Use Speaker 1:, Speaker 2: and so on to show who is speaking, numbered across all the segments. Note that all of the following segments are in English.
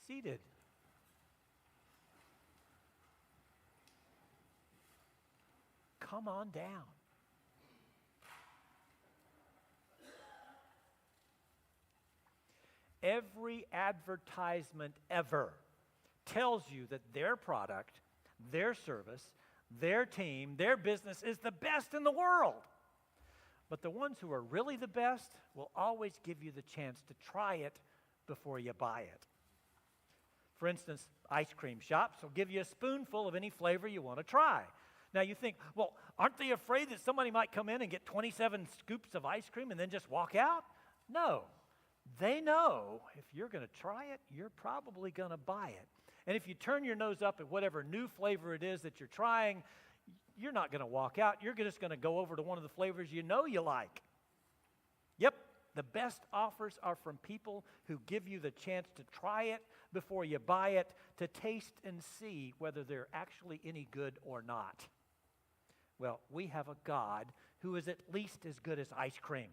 Speaker 1: seated. Come on down. Every advertisement ever tells you that their product, their service, their team, their business is the best in the world. But the ones who are really the best will always give you the chance to try it before you buy it. For instance, ice cream shops will give you a spoonful of any flavor you want to try. Now you think, well, aren't they afraid that somebody might come in and get 27 scoops of ice cream and then just walk out? No. They know if you're going to try it, you're probably going to buy it. And if you turn your nose up at whatever new flavor it is that you're trying, you're not going to walk out. You're just going to go over to one of the flavors you know you like. Yep, the best offers are from people who give you the chance to try it before you buy it, to taste and see whether they're actually any good or not. Well, we have a God who is at least as good as ice cream.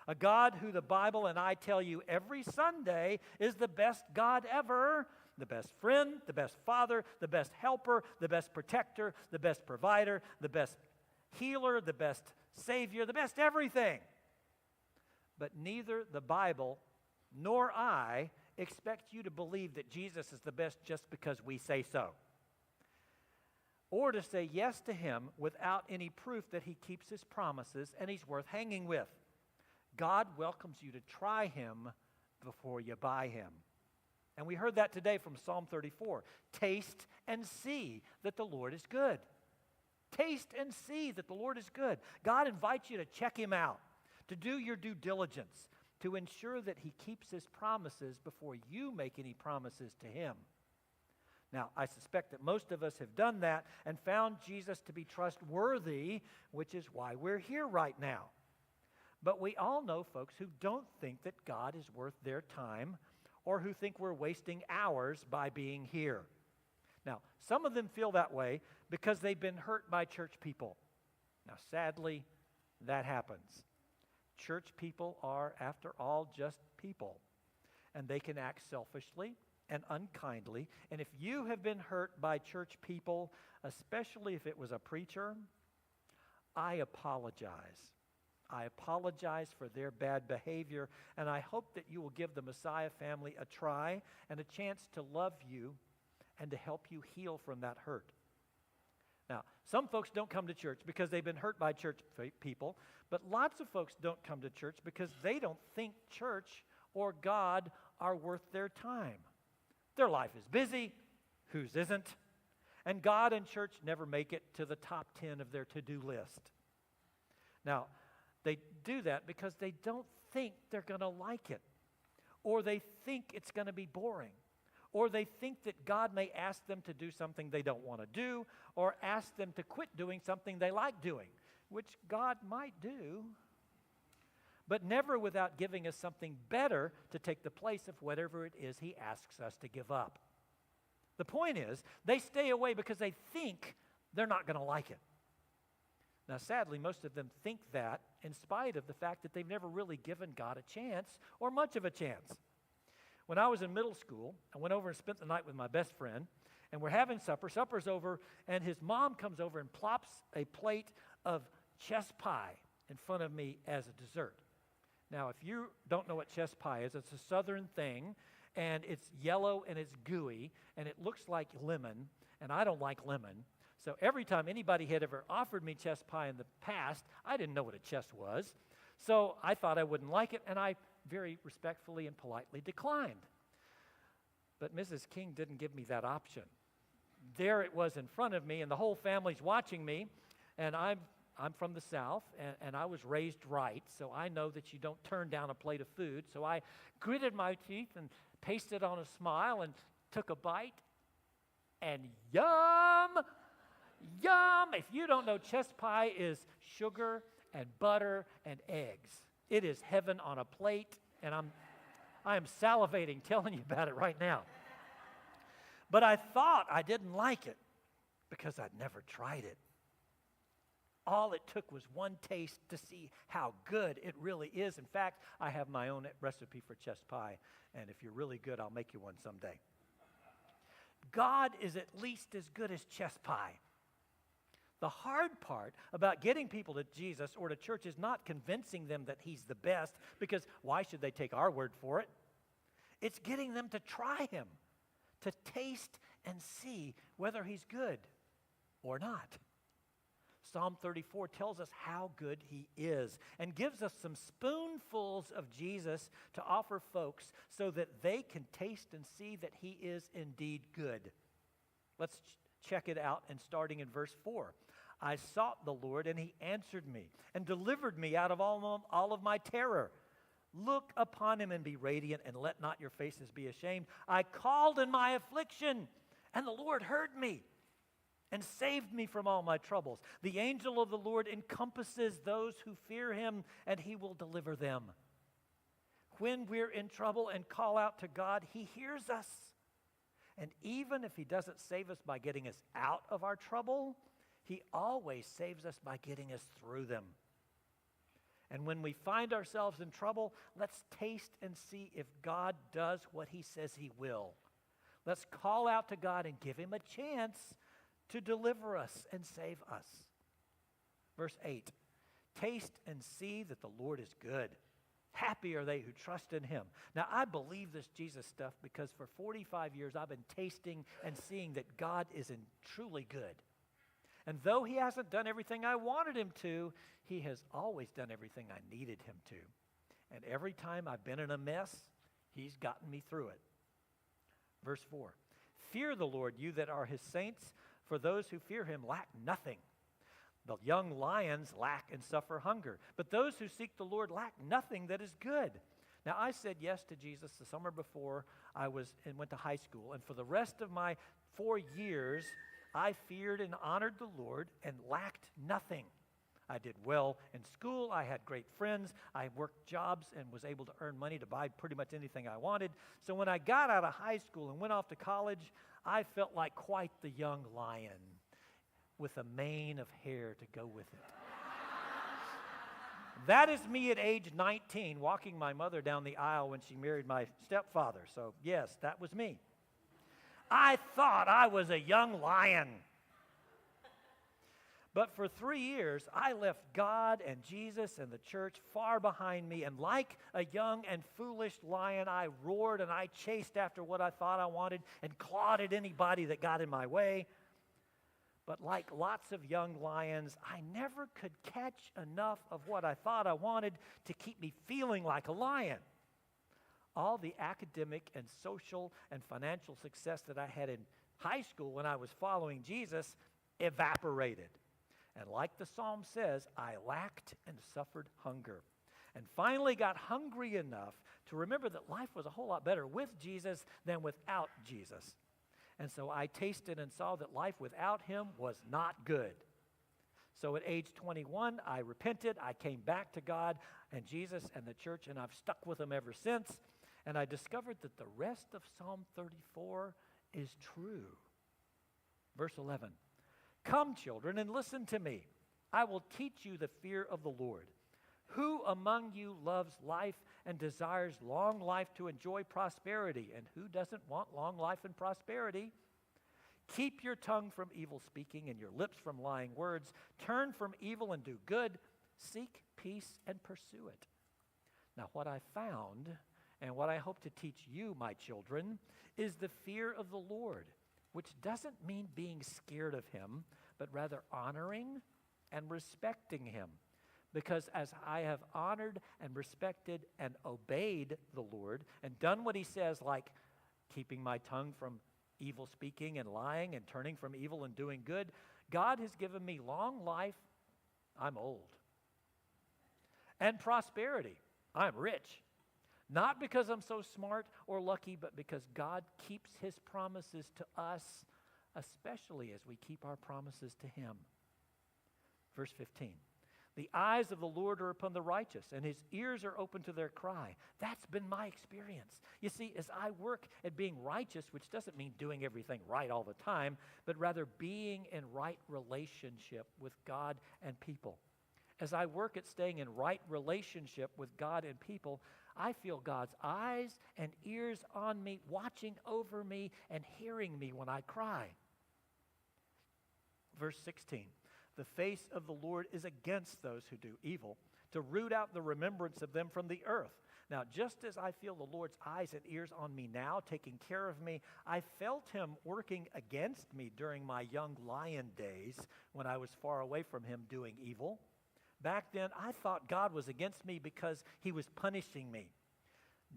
Speaker 1: A God who the Bible and I tell you every Sunday is the best God ever, the best friend, the best father, the best helper, the best protector, the best provider, the best healer, the best savior, the best everything. But neither the Bible nor I expect you to believe that Jesus is the best just because we say so, or to say yes to him without any proof that he keeps his promises and he's worth hanging with. God welcomes you to try him before you buy him. And we heard that today from Psalm 34. Taste and see that the Lord is good. Taste and see that the Lord is good. God invites you to check him out, to do your due diligence, to ensure that he keeps his promises before you make any promises to him. Now, I suspect that most of us have done that and found Jesus to be trustworthy, which is why we're here right now. But we all know folks who don't think that God is worth their time, or who think we're wasting hours by being here. Now, some of them feel that way because they've been hurt by church people. Now, sadly, that happens. Church people are, after all, just people, and they can act selfishly and unkindly. And if you have been hurt by church people, especially if it was a preacher, I apologize. I apologize for their bad behavior, and I hope that you will give the Messiah family a try and a chance to love you and to help you heal from that hurt. Now, some folks don't come to church because they've been hurt by church people, but lots of folks don't come to church because they don't think church or God are worth their time. Their life is busy, whose isn't? And God and church never make it to the top 10 of their to-do list. Now, they do that because they don't think they're going to like it, or they think it's going to be boring, or they think that God may ask them to do something they don't want to do, or ask them to quit doing something they like doing, which God might do, but never without giving us something better to take the place of whatever it is he asks us to give up. The point is, they stay away because they think they're not going to like it. Now, sadly, most of them think that in spite of the fact that they've never really given God a chance or much of a chance. When I was in middle school, I went over and spent the night with my best friend, and we're having supper. Supper's over, and his mom comes over and plops a plate of chess pie in front of me as a dessert. Now, if you don't know what chess pie is, it's a southern thing, and it's yellow and it's gooey, and it looks like lemon, and I don't like lemon. So every time anybody had ever offered me chess pie in the past, I didn't know what a chess was. So I thought I wouldn't like it, and I very respectfully and politely declined. But Mrs. King didn't give me that option. There it was in front of me, and the whole family's watching me, and I'm from the South, and I was raised right, so I know that you don't turn down a plate of food. So I gritted my teeth and pasted on a smile and took a bite, and yum! Yum! If you don't know, chess pie is sugar and butter and eggs. It is heaven on a plate, and I am salivating telling you about it right now. But I thought I didn't like it because I'd never tried it. all it took was one taste to see how good it really is. In fact, I have my own recipe for chess pie, and if you're really good, I'll make you one someday. God is at least as good as chess pie. The hard part about getting people to Jesus or to church is not convincing them that he's the best, because why should they take our word for it? It's getting them to try him, to taste and see whether he's good or not. Psalm 34 tells us how good he is and gives us some spoonfuls of Jesus to offer folks so that they can taste and see that he is indeed good. Let's check it out, and starting in verse 4. I sought the Lord, and he answered me and delivered me out of all of my terror. Look upon him and be radiant, and let not your faces be ashamed. I called in my affliction, and the Lord heard me and saved me from all my troubles. The angel of the Lord encompasses those who fear him, and he will deliver them. When we're in trouble and call out to God, he hears us. And even if he doesn't save us by getting us out of our trouble, he always saves us by getting us through them. And when we find ourselves in trouble, let's taste and see if God does what he says he will. Let's call out to God and give him a chance to deliver us and save us. Verse 8, taste and see that the Lord is good. Happy are they who trust in him. Now, I believe this Jesus stuff because for 45 years I've been tasting and seeing that God is truly good. And though he hasn't done everything I wanted him to, he has always done everything I needed him to. And every time I've been in a mess, he's gotten me through it. Verse 4, fear the Lord, you that are his saints, for those who fear him lack nothing. The young lions lack and suffer hunger, but those who seek the Lord lack nothing that is good. Now, I said yes to Jesus the summer before I went to high school, and for the rest of my 4 years, I feared and honored the Lord and lacked nothing. I did well in school. I had great friends. I worked jobs and was able to earn money to buy pretty much anything I wanted. So when I got out of high school and went off to college, I felt like quite the young lion with a mane of hair to go with it. That is me at age 19, walking my mother down the aisle when she married my stepfather. So yes, that was me. I thought I was a young lion. But for 3 years, I left God and Jesus and the church far behind me, and like a young and foolish lion, I roared and I chased after what I thought I wanted and clawed at anybody that got in my way. But like lots of young lions, I never could catch enough of what I thought I wanted to keep me feeling like a lion. All the academic and social and financial success that I had in high school when I was following Jesus evaporated. And like the psalm says, I lacked and suffered hunger. And finally got hungry enough to remember that life was a whole lot better with Jesus than without Jesus. And so I tasted and saw that life without him was not good. So at age 21, I repented. I came back to God and Jesus and the church, and I've stuck with him ever since. And I discovered that the rest of Psalm 34 is true. Verse 11, come, children, and listen to me. I will teach you the fear of the Lord. Who among you loves life and desires long life to enjoy prosperity? And who doesn't want long life and prosperity? Keep your tongue from evil speaking and your lips from lying words. Turn from evil and do good. Seek peace and pursue it. Now, what I found and what I hope to teach you, my children, is the fear of the Lord, which doesn't mean being scared of him, but rather honoring and respecting him. Because as I have honored and respected and obeyed the Lord and done what he says, like keeping my tongue from evil speaking and lying and turning from evil and doing good, God has given me long life. I'm old. And prosperity. I'm rich. Not because I'm so smart or lucky, but because God keeps his promises to us, especially as we keep our promises to him. Verse 15. The eyes of the Lord are upon the righteous, and his ears are open to their cry. That's been my experience. You see, as I work at being righteous, which doesn't mean doing everything right all the time, but rather being in right relationship with God and people. As I work at staying in right relationship with God and people, I feel God's eyes and ears on me, watching over me and hearing me when I cry. Verse 16. The face of the Lord is against those who do evil, to root out the remembrance of them from the earth. Now, just as I feel the Lord's eyes and ears on me now, taking care of me, I felt him working against me during my young lion days when I was far away from him doing evil. Back then, I thought God was against me because he was punishing me.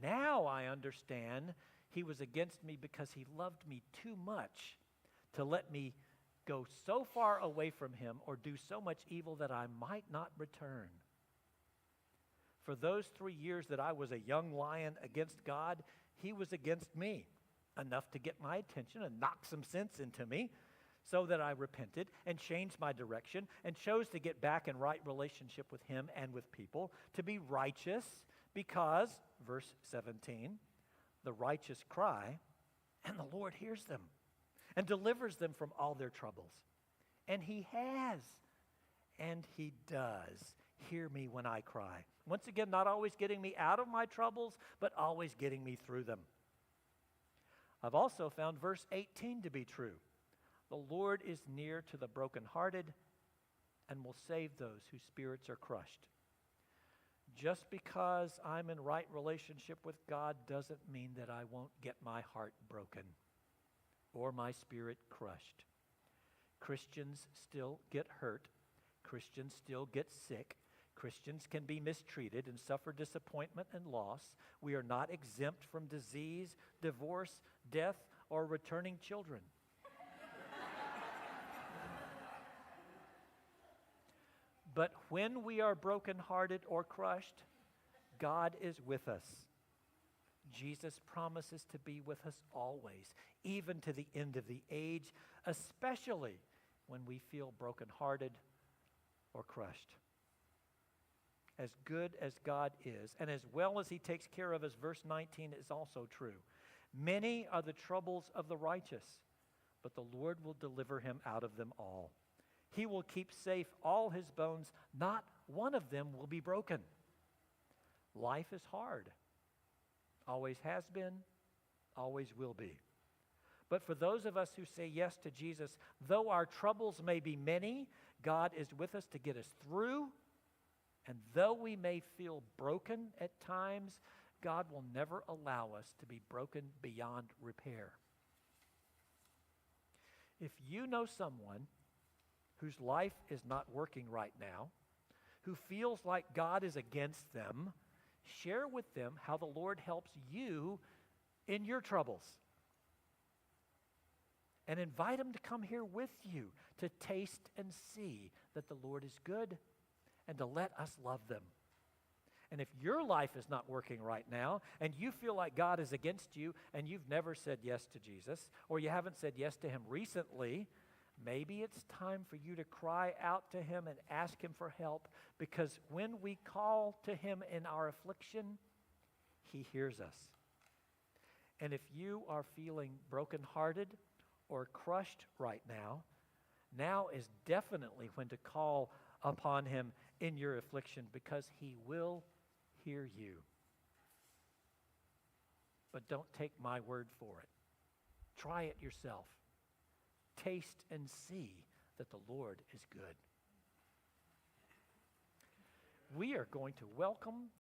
Speaker 1: Now I understand he was against me because he loved me too much to let me go so far away from him or do so much evil that I might not return. For those 3 years that I was a young lion against God, he was against me, enough to get my attention and knock some sense into me, so that I repented and changed my direction and chose to get back in right relationship with him and with people, to be righteous because, verse 17, the righteous cry, and the Lord hears them and delivers them from all their troubles. And he has, and he does hear me when I cry. Once again, not always getting me out of my troubles, but always getting me through them. I've also found verse 18 to be true. The Lord is near to the brokenhearted and will save those whose spirits are crushed. Just because I'm in right relationship with God doesn't mean that I won't get my heart broken or my spirit crushed. Christians still get hurt. Christians still get sick. Christians can be mistreated and suffer disappointment and loss. We are not exempt from disease, divorce, death, or returning children. But when we are brokenhearted or crushed, God is with us. Jesus promises to be with us always, even to the end of the age, especially when we feel brokenhearted or crushed. As good as God is, and as well as he takes care of us, verse 19 is also true. Many are the troubles of the righteous, but the Lord will deliver him out of them all. He will keep safe all his bones. Not one of them will be broken. Life is hard. Always has been, always will be. But for those of us who say yes to Jesus, though our troubles may be many, God is with us to get us through. And though we may feel broken at times, God will never allow us to be broken beyond repair. If you know someone whose life is not working right now, who feels like God is against them, share with them how the Lord helps you in your troubles. And invite them to come here with you to taste and see that the Lord is good and to let us love them. And if your life is not working right now and you feel like God is against you and you've never said yes to Jesus, or you haven't said yes to him recently, maybe it's time for you to cry out to him and ask him for help, because when we call to him in our affliction, he hears us. And if you are feeling brokenhearted or crushed right now, now is definitely when to call upon him in your affliction, because he will hear you. But don't take my word for it. Try it yourself. Taste and see that the Lord is good. We are going to welcome